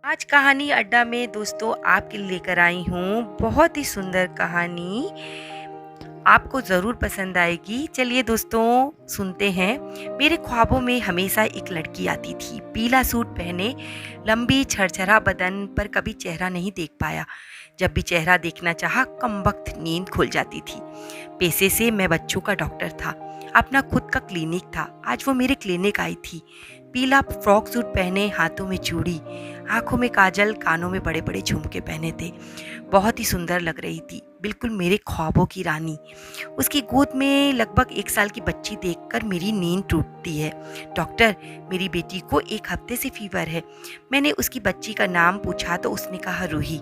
आज कहानी अड्डा में दोस्तों आपके लिए लेकर आई हूँ बहुत ही सुंदर कहानी। आपको ज़रूर पसंद आएगी। चलिए दोस्तों सुनते हैं। मेरे ख्वाबों में हमेशा एक लड़की आती थी, पीला सूट पहने, लंबी छरछरा बदन, पर कभी चेहरा नहीं देख पाया। जब भी चेहरा देखना चाहा कमबख्त नींद खुल जाती थी। पेशे से मैं बच्चों का डॉक्टर था, अपना खुद का क्लिनिक था। आज वो मेरे क्लिनिक आई थी, पीला फ्रॉक सूट पहने, हाथों में चूड़ी, आंखों में काजल, कानों में बड़े बड़े झुमके पहने थे। बहुत ही सुंदर लग रही थी, बिल्कुल मेरे ख्वाबों की रानी। उसकी गोद में लगभग 1 साल की बच्ची देखकर मेरी नींद टूटती है। डॉक्टर, मेरी बेटी को 1 हफ्ते से फीवर है। मैंने उसकी बच्ची का नाम पूछा तो उसने कहा रूही।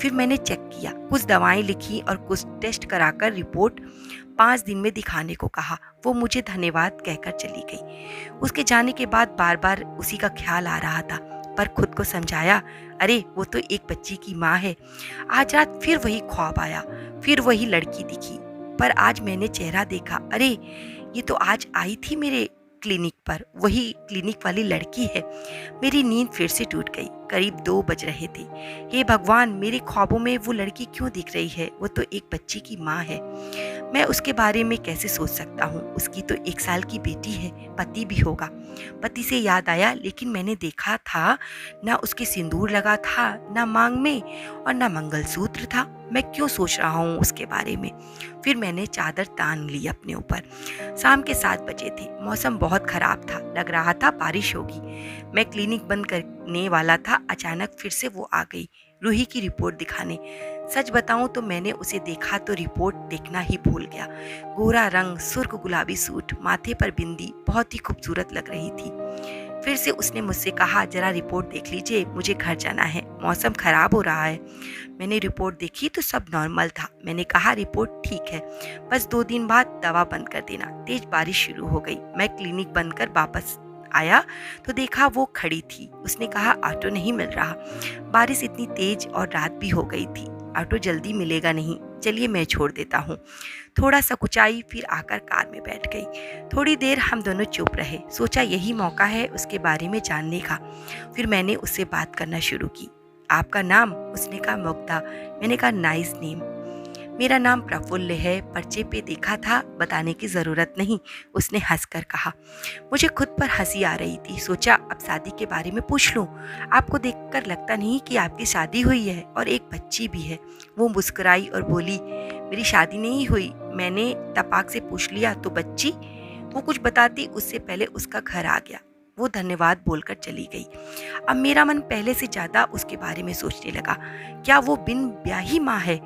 फिर मैंने चेक किया, कुछ दवाएं लिखी और कुछ टेस्ट कराकर रिपोर्ट 5 दिन में दिखाने को कहा। वो मुझे धन्यवाद कहकर चली गई। उसके जाने के बाद बार बार उसी का ख्याल आ रहा था, पर खुद को समझाया, अरे वो तो एक बच्ची की माँ है। आज रात फिर वही ख्वाब आया, फिर वही लड़की दिखी, पर आज मैंने चेहरा देखा। अरे ये तो आज आई थी मेरे क्लिनिक पर, वही क्लिनिक वाली लड़की है। मेरी नींद फिर से टूट गई। करीब 2 बज रहे थे। हे भगवान, मेरे ख्वाबों में वो लड़की क्यों दिख रही है? वो तो एक बच्ची की माँ है। मैं उसके बारे में कैसे सोच सकता हूँ? उसकी तो 1 साल की बेटी है, पति भी होगा। पति से याद आया, लेकिन मैंने देखा था ना उसके सिंदूर लगा था, ना मांग में, और ना मंगलसूत्र था। मैं क्यों सोच रहा हूँ उसके बारे में? फिर मैंने चादर तान ली अपने ऊपर। शाम के 7 बजे थे। मौसम बहुत खराब था, लग रहा था बारिश होगी। मैं क्लिनिक बंद करने वाला था, अचानक फिर से वो आ गई, रूही की रिपोर्ट दिखाने। सच बताऊं तो मैंने उसे देखा तो रिपोर्ट देखना ही भूल गया। गोरा रंग, सुर्ख गुलाबी सूट, माथे पर बिंदी, बहुत ही खूबसूरत लग रही थी। फिर से उसने मुझसे कहा, जरा रिपोर्ट देख लीजिए, मुझे घर जाना है, मौसम खराब हो रहा है। मैंने रिपोर्ट देखी तो सब नॉर्मल था। मैंने कहा, रिपोर्ट ठीक है, बस 2 दिन बाद दवा बंद कर देना। तेज बारिश शुरू हो गई। मैं क्लिनिक बंद कर वापस आया तो देखा वो खड़ी थी। उसने कहा, ऑटो नहीं मिल रहा, बारिश इतनी तेज और रात भी हो गई थी, ऑटो जल्दी मिलेगा नहीं, चलिए मैं छोड़ देता हूँ। थोड़ा सकुचाई, फिर आकर कार में बैठ गई। थोड़ी देर हम दोनों चुप रहे, सोचा यही मौका है उसके बारे में जानने का। फिर मैंने उससे बात करना शुरू की। आपका नाम? उसने कहा, मुग्धा। मैंने कहा, नाइस नेम। मेरा नाम प्रफुल्ल है, पर्चे पे देखा था, बताने की ज़रूरत नहीं, उसने हंसकर कहा। मुझे खुद पर हंसी आ रही थी। सोचा अब शादी के बारे में पूछ लूं। आपको देखकर लगता नहीं कि आपकी शादी हुई है और एक बच्ची भी है। वो मुस्कुराई और बोली, मेरी शादी नहीं हुई। मैंने तपाक से पूछ लिया, तो बच्ची? वो कुछ बताती उससे पहले उसका घर आ गया। वो धन्यवाद बोलकर चली गई। अब मेरा मन पहले से ज्यादा उसके बारे में सोचने लगा। क्या वो बिन ब्याही माँ है?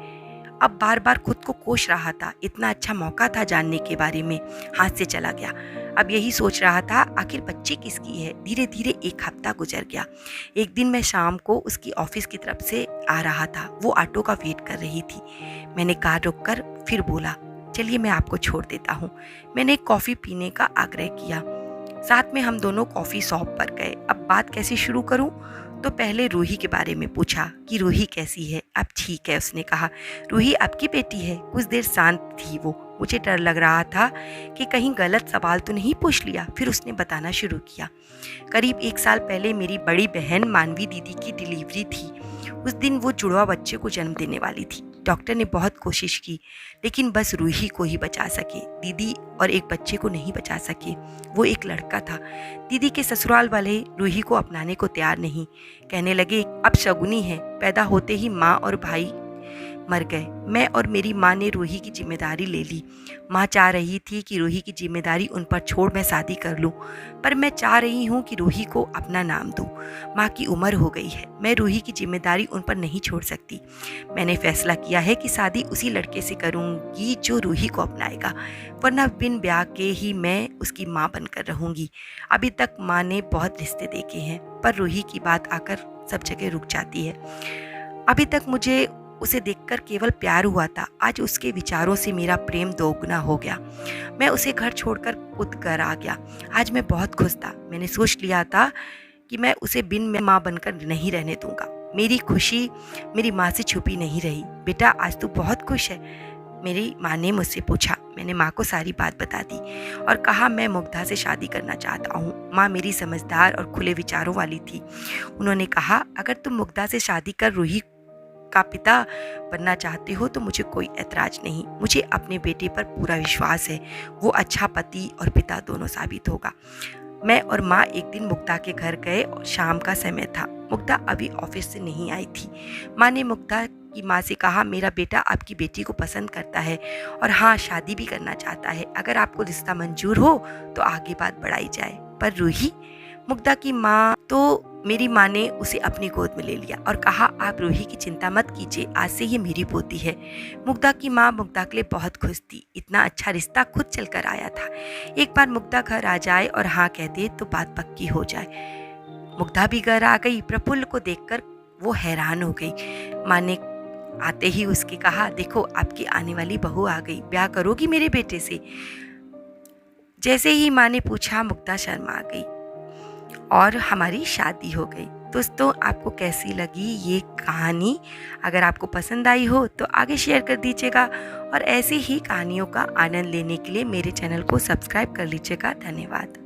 अब बार बार खुद को कोस रहा था। इतना अच्छा मौका था जानने के बारे में, हाथ से चला गया। अब यही सोच रहा था, आखिर बच्ची किसकी है। धीरे धीरे 1 हफ्ता गुजर गया। एक दिन मैं शाम को उसकी ऑफिस की तरफ से आ रहा था। वो ऑटो का वेट कर रही थी। मैंने कार रोककर फिर बोला, चलिए मैं आपको छोड़ देता हूँ। मैंने कॉफ़ी पीने का आग्रह किया। साथ में हम दोनों कॉफ़ी शॉप पर गए। अब बात कैसे शुरू करूँ? तो पहले रूही के बारे में पूछा कि रूही कैसी है। अब ठीक है, उसने कहा। रूही आपकी बेटी है? कुछ देर शांत थी वो। मुझे डर लग रहा था कि कहीं गलत सवाल तो नहीं पूछ लिया। फिर उसने बताना शुरू किया। करीब 1 साल पहले मेरी बड़ी बहन मानवी दीदी की डिलीवरी थी। उस दिन वो जुड़वा बच्चे को जन्म देने वाली थी। डॉक्टर ने बहुत कोशिश की, लेकिन बस रूही को ही बचा सके। दीदी और एक बच्चे को नहीं बचा सके। वो एक लड़का था। दीदी के ससुराल वाले रूही को अपनाने को तैयार नहीं। कहने लगे, अब शगुनी है। पैदा होते ही माँ और भाई मर गए। मैं और मेरी माँ ने रूही की जिम्मेदारी ले ली। माँ चाह रही थी कि रूही की जिम्मेदारी उन पर छोड़ मैं शादी कर लूँ, पर मैं चाह रही हूँ कि रूही को अपना नाम दूँ। माँ की उम्र हो गई है, मैं रूही की जिम्मेदारी उन पर नहीं छोड़ सकती। मैंने फैसला किया है कि शादी उसी लड़के से करूँगी जो रूही को अपनाएगा, वरना बिन ब्याह के ही मैं उसकी माँ बनकर रहूँगी। अभी तक माँ ने बहुत रिश्ते देखे हैं, पर रूही की बात आकर सब जगह रुक जाती है। अभी तक मुझे उसे देखकर केवल प्यार हुआ था। आज उसके विचारों से मेरा प्रेम दोगुना हो गया। मैं उसे घर छोड़कर खुद घर आ गया। आज मैं बहुत खुश था। मैंने सोच लिया था कि मैं उसे बिन माँ बनकर नहीं रहने दूंगा। मेरी खुशी मेरी माँ से छुपी नहीं रही। बेटा, आज तू बहुत खुश है। मेरी माँ ने मुझसे पूछा। मैंने माँ को सारी बात बता दी और कहा मैं मुग्धा से शादी करना चाहता हूँ। माँ मेरी समझदार और खुले विचारों वाली थी। उन्होंने कहा अगर तुम मुग्धा से शादी कर रूही का पिता बनना चाहते हो तो मुझे कोई ऐतराज नहीं। मुझे अपने बेटे पर पूरा विश्वास है, वो अच्छा पति और पिता दोनों साबित होगा। मैं और माँ एक दिन मुग्धा के घर गए और शाम का समय था। मुग्धा अभी ऑफिस से नहीं आई थी। माँ ने मुग्धा की माँ से कहा मेरा बेटा आपकी बेटी को पसंद करता है और हाँ शादी भी करना चाहता है। अगर आपको रिश्ता मंजूर हो तो आगे बात बढ़ाई जाए। पर रूही, मुग्धा की माँ तो मेरी माँ ने उसे अपनी गोद में ले लिया और कहा आप रूही की चिंता मत कीजिए, आज से ये मेरी पोती है। मुग्धा की माँ मुग्धा के लिए बहुत खुश थी। इतना अच्छा रिश्ता खुद चलकर आया था। एक बार मुग्धा घर आ जाए और हाँ कह दे तो बात पक्की हो जाए। मुग्धा भी घर आ गई। प्रफुल्ल को देखकर वो हैरान हो गई। माँ ने आते ही उसके कहा देखो आपकी आने वाली बहू आ गई, ब्याह करोगी मेरे बेटे से? जैसे ही माँ ने पूछा मुग्धा शर्मा गई और हमारी शादी हो गई। दोस्तों आपको कैसी लगी ये कहानी? अगर आपको पसंद आई हो तो आगे शेयर कर दीजिएगा और ऐसी ही कहानियों का आनंद लेने के लिए मेरे चैनल को सब्सक्राइब कर लीजिएगा। धन्यवाद।